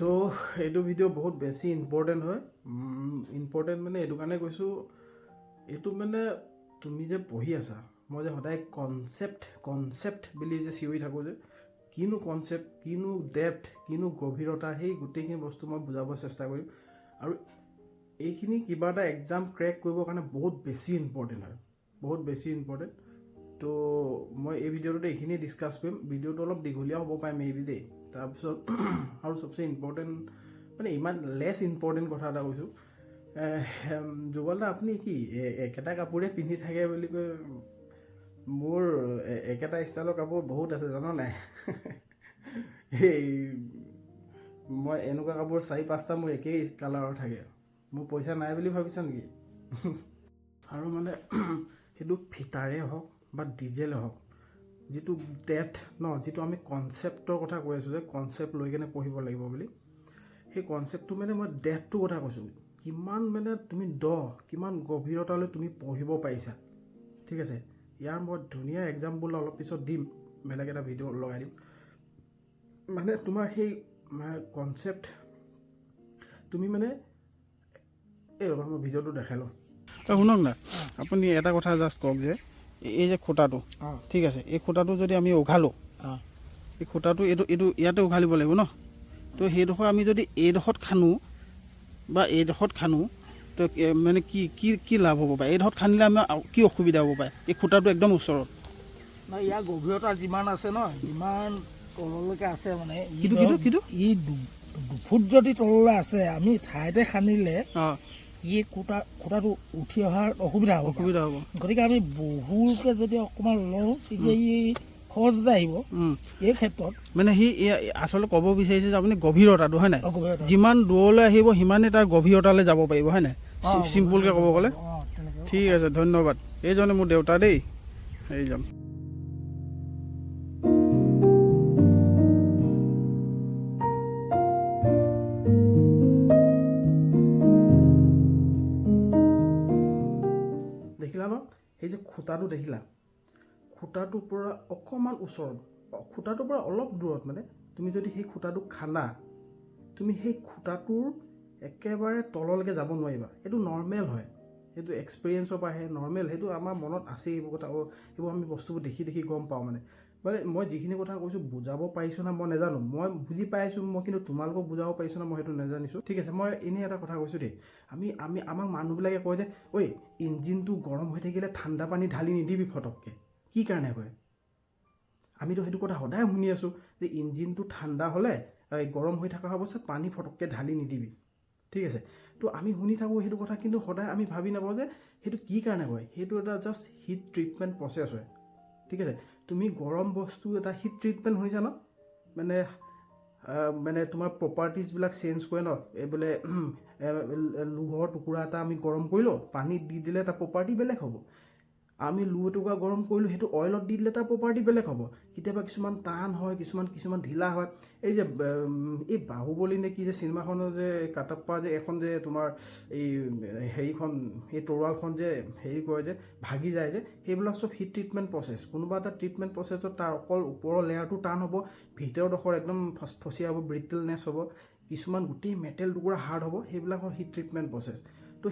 তো এইটো ভিডিঅ' বহুত বেছি ইম্পৰ্টেণ্ট হয়। ইম্পৰ্টেণ্ট মানে এইটো কাৰণে কৈছোঁ, এইটো মানে তুমি যে পঢ়ি আছা, মই যে সদায় কনচেপ্ট বুলি যে চিঞৰি থাকোঁ যে, কিনো কনচেপ্ট, কিনো ডেপ্থ, কিনো গভীৰতা, সেই গোটেইখিনি বস্তু মই বুজাব চেষ্টা কৰিম। আৰু এইখিনি কিবা এটা এক্সাম ক্ৰেক কৰিবৰ কাৰণে বহুত বেছি ইম্পৰ্টেণ্ট হয়, বহুত বেছি ইম্পৰ্টেণ্ট। তো মই এই ভিডিঅ'টোতে এইখিনি ডিছকাছ কৰিম। ভিডিঅ'টো অলপ দীঘলীয়া হ'ব পাৰে মেবি দেই। তাৰপিছত আৰু চবচে ইম্পৰ্টেণ্ট মানে ইমান লেছ ইম্পৰ্টেণ্ট কথা এটা কৈছোঁ, যুগল দা আপুনি কি একেটা কাপোৰে পিন্ধি থাকে বুলি কৈ? মোৰ একেটা ষ্টাইলৰ কাপোৰ বহুত আছে জানো নাই। এই মই এনেকুৱা কাপোৰ 4-5টা মোৰ একেই কালাৰৰ থাকে। মোৰ পইচা নাই বুলি ভাবিছা নেকি? আৰু মানে সেইটো ফিটাৰে হওক বা ডিজেলে হওক, যিটো ডেপ্থ যিটো আমি কনচেপ্টৰ কথা কৈ আছোঁ যে কনচেপ্ট লৈ কেনে পঢ়িব লাগিব বুলি, সেই কনচেপ্টটো মানে মই ডেপ্থটোৰ কথা কৈছোঁ। কিমান মানে তুমি কিমান গভীৰতালৈ তুমি পঢ়িব পাৰিছা, ঠিক আছে। ইয়াৰ মই ধুনীয়া এক্সাম্পল অলপ পিছত দিম, বেলেগ এটা ভিডিঅ' লগাই দিম। মানে তোমাৰ সেই কনচেপ্ট তুমি মানে ৰ'বা মই ভিডিঅ'টো দেখাই লওঁ। শুনক না, আপুনি এটা কথা জাষ্ট কওক যে এই যে খুঁটাটো, ঠিক আছে, এই খুঁটাটো যদি আমি উঘালোঁ, এই খুঁটাটো এইটো ইয়াতে উঘালিব লাগিব ন। তো সেইডোখৰ আমি যদি এইডোখৰত খানো তো মানে কি লাভ হ'ব পাৰে? এইডোখৰত খান্দিলে আমাৰ কি অসুবিধা হ'ব পাৰে? এই খুঁটাটো একদম ওচৰত নাই, ইয়াৰ গভীৰতা যিমান আছে ন, যিমান তললৈকে আছে মানে ই 2 ফুট যদি তললৈ আছে, আমি ঠাইতে খান্দিলে ই খুঁটাটো উঠি অহাৰ অসুবিধা হ'ব। গতিকে আমি বহুকে যদি অকণমান লওঁ, তেতিয়া ই সহজতে আহিব। এই ক্ষেত্ৰত মানে সি আচলতে ক'ব বিচাৰিছে যে আপুনি গভীৰতাটো, হয় নাই, যিমান দূৰলৈ আহিব সিমানেই তাৰ গভীৰতালৈ যাব পাৰিব, হয় নাই, চিম্পুলকৈ ক'ব গ'লে। ঠিক আছে, ধন্যবাদ। এইজনে মোৰ দেউতা দেই, এইজন। দেখিলা ন, সেই যে খুঁটাটো দেখিলা, খুঁটাটোৰ পৰা অকণমান ওচৰত, খুঁটাটোৰ পৰা অলপ দূৰত, মানে তুমি যদি সেই খুঁটাটোক খান্দা, তুমি সেই খুঁটাটোৰ একেবাৰে তললৈকে যাব নোৱাৰিবা। সেইটো নৰ্মেল হয়, সেইটো এক্সপিৰিয়েঞ্চৰ পৰা আহে, নৰ্মেল। সেইটো আমাৰ মনত আছে, এইবোৰ কথা, এইবোৰ আমি বস্তুবোৰ দেখি গম পাওঁ। মানে মই যিখিনি কথা কৈছোঁ বুজাব পাৰিছোঁ না মই নাজানো, মই বুজি পাইছোঁ, মই কিন্তু তোমালোকক বুজাব পাৰিছোঁ না মই সেইটো নাজানিছোঁ। ঠিক আছে, মই এনেই এটা কথা কৈছোঁ দেই, আমাক মানুহবিলাকে কয় যে ঐ ইঞ্জিনটো গৰম হৈ থাকিলে ঠাণ্ডা পানী ঢালি নিদিবি ফটককৈ। কি কাৰণে কয়? আমিতো সেইটো কথা সদায় শুনি আছোঁ যে ইঞ্জিনটো ঠাণ্ডা হ'লে, গৰম হৈ থকা অৱস্থাত পানী ফটককৈ ঢালি নিদিবি, ঠিক আছে। তো আমি শুনি থাকোঁ সেইটো কথা, কিন্তু সদায় আমি ভাবি নাপাওঁ যে সেইটো কি কাৰণে কয়। সেইটো এটা জাষ্ট হিট ট্ৰিটমেণ্ট প্ৰচেছ হয়, ঠিক আছে। তুমি গৰম বস্তু এটা হিট ট্ৰিটমেণ্ট শুনিছা ন, মানে তোমাৰ প্ৰপাৰ্টিজবিলাক চেঞ্জ কৰে ন। এই বোলে লোহৰ টুকুৰা এটা আমি গৰম কৰিলোঁ, পানীত দি দিলে তাৰ প্ৰপাৰ্টি বেলেগ হ'ব। আমি লোহ এটুকুৰা গৰম কৰিলোঁ, সেইটো অইলত দি দিলে তাৰ প্ৰপাৰ্টি বেলেগ হ'ব। কেতিয়াবা কিছুমান টান হয়, কিছুমান ঢিলা হয়। এই যে এই বাহুবলী নে কি যে চিনেমাখনৰ যে কাটাপ্পা যে এখন যে তোমাৰ এই হেৰিখন, এই তৰোৱালখন যে হেৰি কৰে যে ভাগি যায় যে, সেইবিলাক চব হিট ট্ৰিটমেণ্ট প্ৰচেছ। কোনোবা এটা ট্ৰিটমেণ্ট প্ৰচেছত তাৰ অকল ওপৰৰ লেয়াৰটো টান হ'ব, ভিতৰডোখৰ একদম ফচফচীয়া হ'ব, ব্ৰিটলনেছ হ'ব, কিছুমান গোটেই মেটেল টুকুৰা হাৰ্ড হ'ব। সেইবিলাকৰ হিট ট্ৰিটমেণ্ট প্ৰচেছ। তো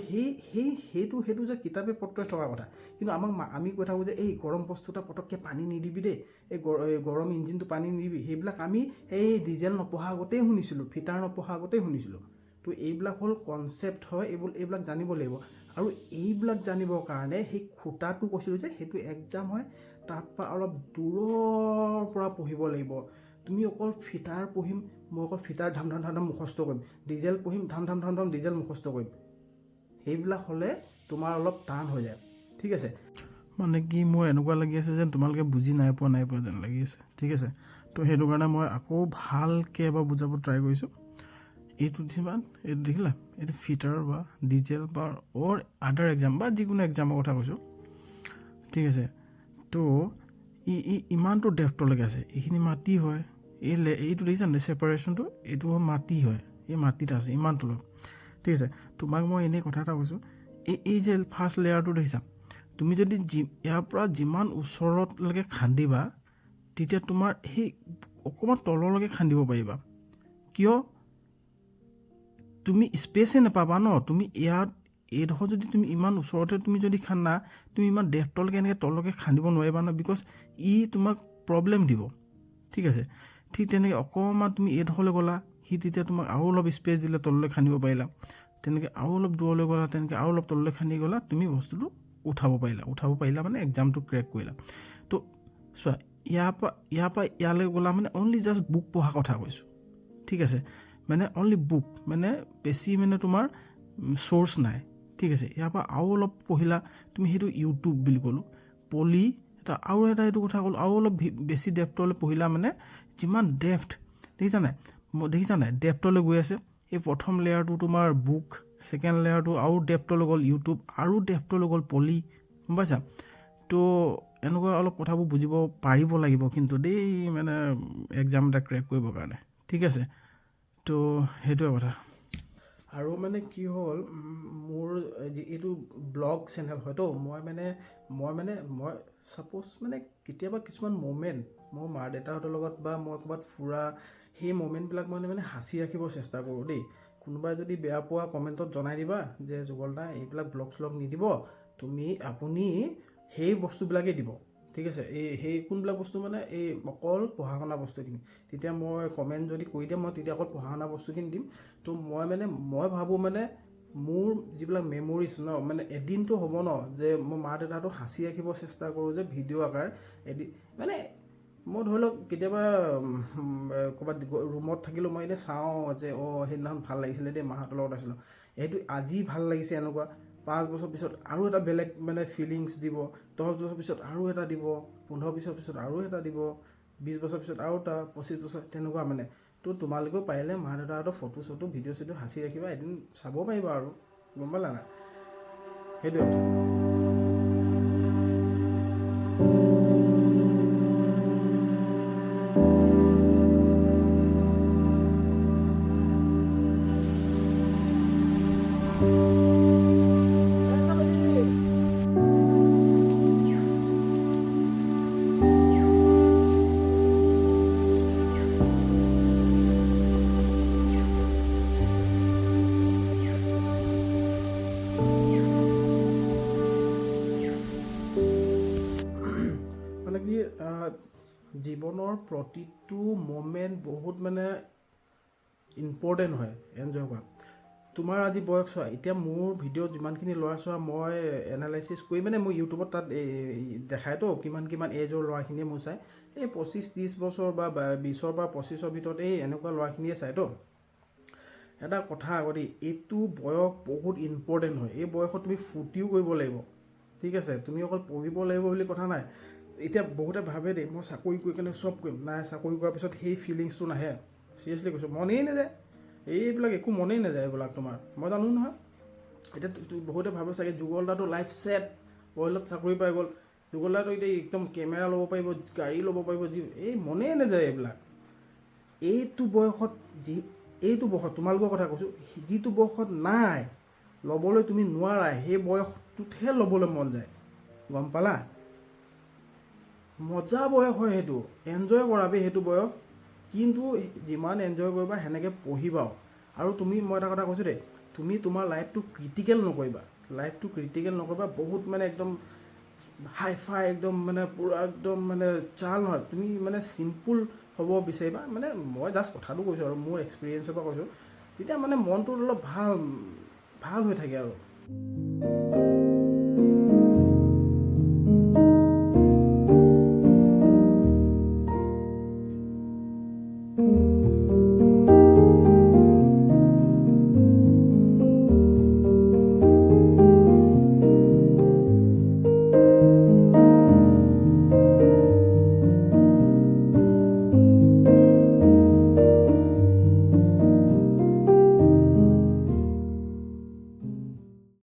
সেইটো যে কিতাপে পত্ৰই থকা কথা, কিন্তু আমি কৈ থাকোঁ যে এই গৰম বস্তু এটা পটককৈ পানী নিদিবি দেই, এই গৰম ইঞ্জিনটো পানী নিদিবি। সেইবিলাক আমি এই ডিজেল নপঢ়া আগতেই শুনিছিলোঁ, ফিটাৰ নপঢ়া আগতেই শুনিছিলোঁ। তো এইবিলাক হ'ল কনচেপ্ট হয়, এইবিলাক জানিব লাগিব। আৰু এইবিলাক জানিবৰ কাৰণে সেই খুঁটাটো কৈছিলোঁ যে সেইটো এক্সাম হয়, তাৰপৰা অলপ দূৰৰ পৰা পঢ়িব লাগিব। তুমি অকল ফিটাৰ পঢ়িম, মই অকল ফিটাৰ ধাম মুখস্থ কৰিম, ডিজেল পঢ়িম ধাম ডিজেল মুখস্থ কৰিম, সেইবিলাক হ'লে তোমাৰ অলপ টান হৈ যায়, ঠিক আছে। মানে কি, মোৰ এনেকুৱা লাগি আছে যেন তোমালোকে বুজি নাই পোৱা যেন লাগি আছে, ঠিক আছে। তো সেইটো কাৰণে মই আকৌ ভালকৈ এবাৰ বুজাব ট্ৰাই কৰিছোঁ। এইটো দেখিলা, এইটো ফিটাৰ বা ডিজেল বা অৰ আদাৰ এক্সাম বা যিকোনো এক্সামৰ কথা কৈছোঁ, ঠিক আছে। তো ইমানটো ডেপ্থলৈকে আছে, এইখিনি মাটি হয়, এইটো দেখিছা নাই ছেপাৰেশ্যনটো, এইটো মাটি হয়, এই মাটিত আছে ইমান তলত, ঠিক আছে। তোমাক মই এনেই কথা এটা কৈছোঁ, এই যে ফাৰ্ষ্ট লেয়াৰটো দেখিছা, তুমি যদি ইয়াৰ পৰা যিমান ওচৰলৈকে খান্দিবা, তেতিয়া তোমাৰ সেই অকণমান তললৈকে খান্দিব পাৰিবা। কিয়? তুমি স্পেচে নাপাবা ন। তুমি ইয়াত এইডোখৰ যদি তুমি ইমান ওচৰতে তুমি যদি খান্দা, তুমি ইমান ডেপ্থলৈকে এনেকৈ তললৈকে খান্দিব নোৱাৰিবা ন, বিকজ ই তোমাক প্ৰব্লেম দিব। ঠিক আছে, ঠিক তেনেকৈ অকণমান তুমি এইডোখৰলৈ গ'লা, সি তেতিয়া তোমাক আৰু অলপ স্পেচ দিলে তললৈ খান্দিব পাৰিলা, তেনেকৈ আৰু অলপ দূৰলৈ গ'লা, তেনেকৈ আৰু অলপ তললৈ খান্দি গ'লা, তুমি বস্তুটো উঠাব পাৰিলা মানে এক্সামটো ক্ৰেক কৰিলা। তো চোৱা, ইয়াৰ পৰা ইয়ালৈ গ'লা মানে অনলি জাষ্ট বুক পঢ়া কথা কৈছোঁ। ঠিক আছে, মানে অনলি বুক, মানে বেছি মানে তোমাৰ চ'ৰ্চ নাই। ঠিক আছে, ইয়াৰ পৰা আৰু অলপ পঢ়িলা তুমি, সেইটো ইউটিউব বুলি ক'লোঁ, পলি এটা আৰু এটা এইটো কথা ক'লোঁ, আৰু অলপ বেছি ডেপ্থলৈ পঢ়িলা, মানে যিমান ডেপ্থ দেখিছা নাই ডেপ্থলৈ গৈ আছে। এই প্ৰথম লেয়াৰটো তোমাৰ বুক, ছেকেণ্ড লেয়াৰটো আৰু ডেপ্থলৈ গ'ল ইউটিউব, আৰু ডেপ্থলৈ গ'ল পলি, গম পাইছা? তো এনেকুৱা অলপ কথাবোৰ বুজিব পাৰিব লাগিব কিন্তু দেই, মানে এক্সাম এটা ক্ৰেক কৰিবৰ কাৰণে। ঠিক আছে, তো সেইটোৱে কথা। আৰু মানে কি হ'ল, মোৰ এইটো ব্লগ চেনেল হয়তো, মই ছাপ'জ মানে কেতিয়াবা কিছুমান ম'মেণ্ট মোৰ মা দেউতাহঁতৰ লগত বা মই ক'ৰবাত ফুৰা, সেই ম'মেণ্টবিলাক মই মানে সাঁচি ৰাখিব চেষ্টা কৰোঁ দেই। কোনোবাই যদি বেয়া পোৱা কমেণ্টত জনাই দিবা যে যুগল দা এইবিলাক ব্লগ শ্লগ নিদিব, আপুনি সেই বস্তুবিলাকেই দিব। ঠিক আছে, সেই কোনবিলাক বস্তু মানে এই অকল পঢ়া শুনা বস্তুখিনি, তেতিয়া মই কমেণ্ট যদি কৰি দিম, মই তেতিয়া অকল পঢ়া শুনা বস্তুখিনি দিম। তো মই ভাবোঁ মানে মোৰ যিবিলাক মেমৰিজ ন, মানে এদিনটো হ'ব ন, যে মই মা দেউতাটো সাঁচি ৰাখিব চেষ্টা কৰোঁ যে ভিডিঅ' আকাৰ এদিন, মানে মই ধৰি লওক কেতিয়াবা ক'ৰবাত ৰুমত থাকিলেও মই এনেই চাওঁ যে সেইদিনাখন ভাল লাগিছিলে দেই, মাহঁতৰ লগত আছিলোঁ, এইটো আজি ভাল লাগিছে এনেকুৱা। 5 বছৰ পিছত আৰু এটা বেলেগ মানে ফিলিংছ দিব, 10 বছৰ পিছত আৰু এটা দিব, 15 বছৰ পিছত আৰু এটা দিব, 20 বছৰ পিছত আৰু এটা, 25 বছৰ, তেনেকুৱা মানে। তো তোমালোকেও পাৰিলে মা দেউতাহঁতৰ ফটো চটো ভিডিঅ' চিডিঅ' সাঁচি ৰাখিবা, এদিন চাব পাৰিবা আৰু, গম পালা নাই? সেইটোৱে কথা। মানে কি, জীৱনৰ প্ৰতিটো মমেণ্ট বহুত মানে ইম্পৰ্টেণ্ট হয় এনজয় কৰা। তোমাৰ আজি বয়স চোৱা, এতিয়া মোৰ ভিডিঅ' যিমানখিনি ল'ৰা চোৱা মই এনালাইচিছ কৰি, মানে মোৰ ইউটিউবত তাত দেখায়তো কিমান এজৰ ল'ৰাখিনিয়ে মোৰ চায়, এই 25-30 বছৰ বা 20ৰ পৰা 25ৰ ভিতৰত এই এনেকুৱা ল'ৰাখিনিয়ে চায়তো। এটা কথা আগতে, এইটো বয়স বহুত ইম্পৰ্টেণ্ট হয়। এই বয়সত তুমি ফূৰ্তিও কৰিব লাগিব। ঠিক আছে, তুমি অকল পঢ়িব লাগিব বুলি কথা নাই। এতিয়া বহুতে ভাবে দেই, মই চাকৰি কৰি কেনে চব কৰিম, নাই, চাকৰি কৰাৰ পিছত সেই ফিলিংছটো নাহে। চিৰিয়াছলি কৈছোঁ, মনেই নাযায়, এইবিলাক একো মনেই নাযায় এইবিলাক তোমাৰ, মই জানো নহয়। এতিয়া বহুতে ভাবে চাগে যুগল দাটো লাইফ ছেট, অইলত চাকৰি পাই গ'ল, যুগল দাটো এতিয়া একদম কেমেৰা ল'ব পাৰিব, গাড়ী ল'ব পাৰিব, এই মনেই নাযায় এইবিলাক। এইটো বয়সত তোমালোকৰ কথা কৈছোঁ, যিটো বয়সত নাই, ল'বলৈ তুমি নোৱাৰা, সেই বয়সটোতহে ল'বলৈ মন যায়, গম পালা? মজা বয়স হয় সেইটো, এনজয় কৰাবি সেইটো বয়স। কিন্তু যিমান এনজয় কৰিবা সেনেকৈ পঢ়িবাও। আৰু মই এটা কথা কৈছোঁ দেই, তুমি তোমাৰ লাইফটো ক্ৰিটিকেল নকৰিবা, বহুত মানে একদম হাই ফাই, একদম মানে পূৰা একদম মানে চাল নহয়, তুমি মানে চিম্পুল হ'ব বিচাৰিবা। মানে মই জাষ্ট কথাটো কৈছোঁ আৰু মোৰ এক্সপিৰিয়েঞ্চৰ পৰা কৈছোঁ, তেতিয়া মানে মনটো অলপ ভাল হৈ থাকে আৰু।